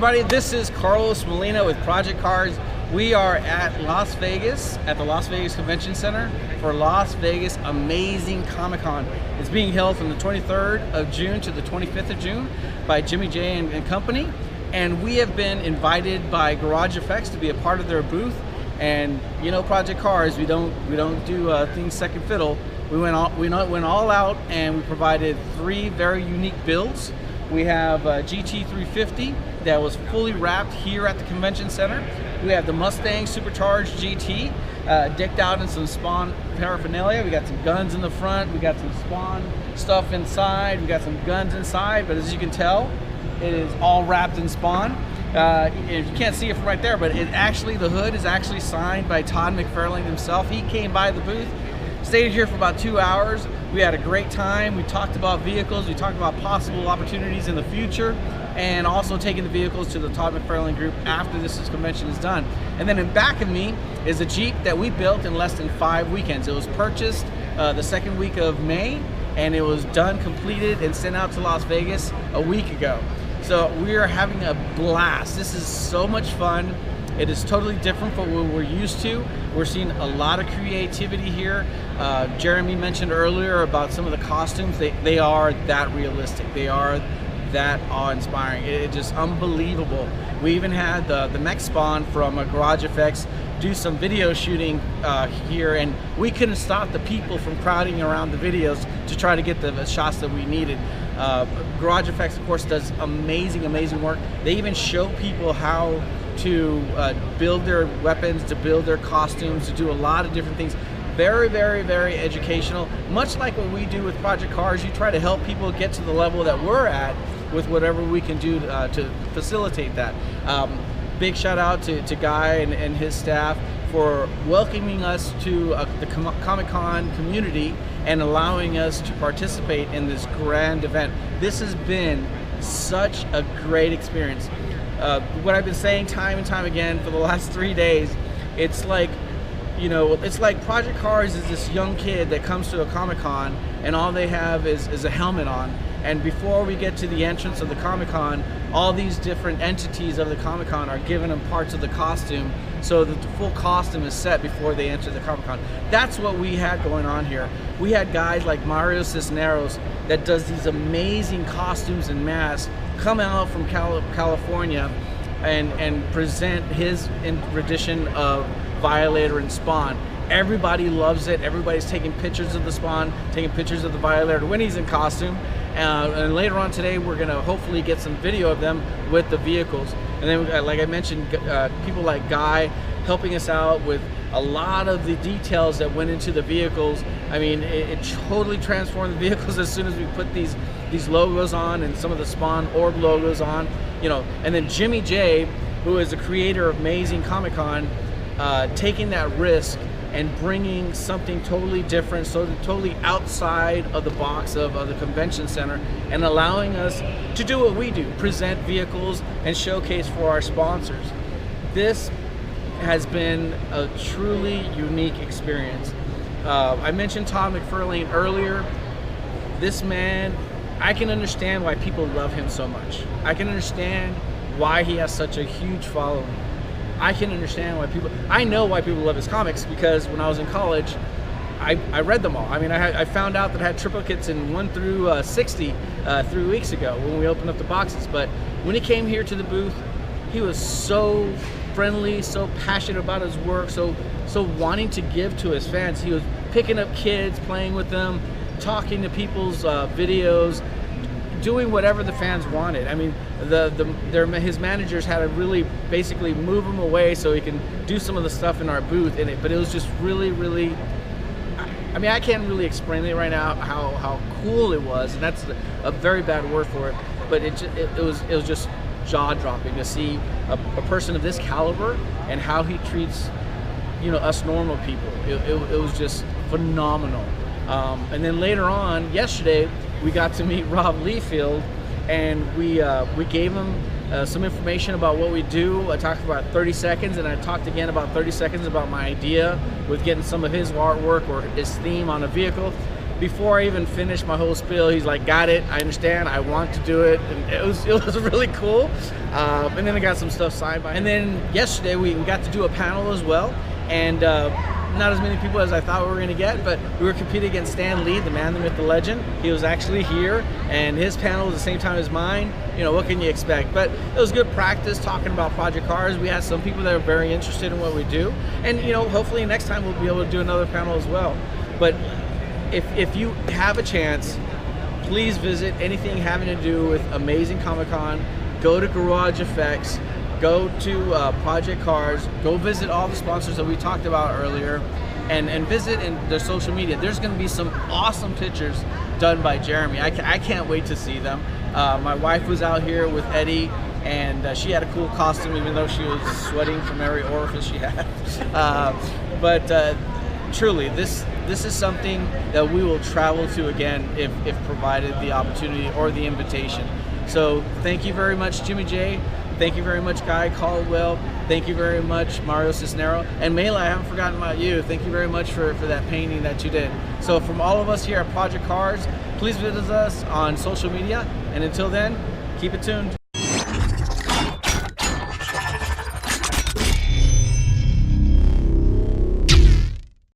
everybody, this is Carlos Molina with Project Cars. We are at Las Vegas, at the Las Vegas Convention Center for Las Vegas Amazing Comic-Con. It's being held from the 23rd of June to the 25th of June by Jimmy J and Company. And we have been invited by Garage Effects to be a part of their booth. And you know, Project Cars, we don't do things second fiddle. We went all out, and we provided 3 very unique builds. We have a GT350 that was fully wrapped here at the convention center. We have the Mustang Supercharged GT decked out in some Spawn paraphernalia. We got some guns in the front, we got some Spawn stuff inside, we got some guns inside, but as you can tell, it is all wrapped in Spawn. You can't see it from right there, but the hood is actually signed by Todd McFarlane himself. He came by the booth, stayed here for about 2 hours. We had a great time. We talked about vehicles, we talked about possible opportunities in the future, and also taking the vehicles to the Todd McFarlane Group after this convention is done. And then in back of me is a Jeep that we built in less than 5 weekends. It was purchased the second week of May, and it was done, completed, and sent out to Las Vegas a week ago. So we are having a blast. This is so much fun. It is totally different from what we're used to. We're seeing a lot of creativity here. Jeremy mentioned earlier about some of the costumes. They are that realistic. They are that awe-inspiring. It's just unbelievable. We even had the mech Spawn from Garage Effects do some video shooting here, and we couldn't stop the people from crowding around the videos to try to get the shots that we needed. Garage Effects, of course, does amazing work. They even show people how to build their weapons, to build their costumes, to do a lot of different things. Very educational. Much like what we do with Project Cars, you try to help people get to the level that we're at with whatever we can do to facilitate that. Big shout out to Guy and his staff for welcoming us to the Comic-Con community and allowing us to participate in this grand event. This has been such a great experience. What I've been saying time and time again for the last 3 days, it's like, you know, it's like Project Cars is this young kid that comes to a Comic-Con and all they have is a helmet on. And before we get to the entrance of the Comic-Con, all these different entities of the Comic-Con are giving them parts of the costume so that the full costume is set before they enter the Comic-Con. That's what we had going on here. We had guys like Mario Cisneros that does these amazing costumes and masks come out from California and present his rendition of Violator and Spawn. Everybody loves it. Everybody's taking pictures of the Spawn, taking pictures of the Violator when he's in costume. And later on today, we're gonna hopefully get some video of them with the vehicles. And then, like I mentioned, people like Guy helping us out with a lot of the details that went into the vehicles. I mean, it totally transformed the vehicles as soon as we put these logos on and some of the Spawn orb logos on, you know. And then Jimmy J, who is the creator of Amazing Comic-Con, taking that risk and bringing something totally different, so totally outside of the box of the convention center, and allowing us to do what we do, present vehicles and showcase for our sponsors. This has been a truly unique experience. I mentioned Todd McFarlane earlier. This man, I can understand why people love him so much. I can understand why he has such a huge following. I can understand why I know why people love his comics, because when I was in college, I read them all. I mean, I found out that I had triplicates in 1 through 60 3 weeks ago when we opened up the boxes. But when he came here to the booth, he was so friendly, so passionate about his work, so wanting to give to his fans. He was picking up kids, playing with them, talking to people's videos, doing whatever the fans wanted. I mean, his managers had to really basically move him away so he can do some of the stuff in our booth in it. But it was just really, I mean, I can't really explain it right now how cool it was, and that's a very bad word for it. But it was just jaw-dropping to see a person of this caliber and how he treats, you know, us normal people. It was just phenomenal. And then later on, yesterday, we got to meet Rob Liefeld, and we gave him some information about what we do. I talked for about 30 seconds, and I talked again about 30 seconds about my idea with getting some of his artwork or his theme on a vehicle. before I even finished my whole spiel, he's like, got it, I understand, I want to do it. And it was really cool. And then I got some stuff signed by him. And then yesterday we got to do a panel as well. And not as many people as I thought we were going to get, but we were competing against Stan Lee, the man, the myth, the legend. He was actually here, and his panel was the same time as mine. You know, what can you expect? But it was good practice talking about Project Cars. We had some people that are very interested in what we do, and you know, hopefully next time we'll be able to do another panel as well. But if you have a chance, please visit anything having to do with Amazing Comic-Con. Go to Garage Effects. Go to Project Cars, go visit all the sponsors that we talked about earlier, and visit in their social media. There's going to be some awesome pictures done by Jeremy. I can't wait to see them. My wife was out here with Eddie, and she had a cool costume, even though she was sweating from every orifice she had. But truly, this is something that we will travel to again if provided the opportunity or the invitation. So thank you very much, Jimmy J. Thank you very much, Guy Caldwell. Thank you very much, Mario Cisnero. And Mela, I haven't forgotten about you. Thank you very much for that painting that you did. So from all of us here at Project Cars, please visit us on social media. And until then, keep it tuned.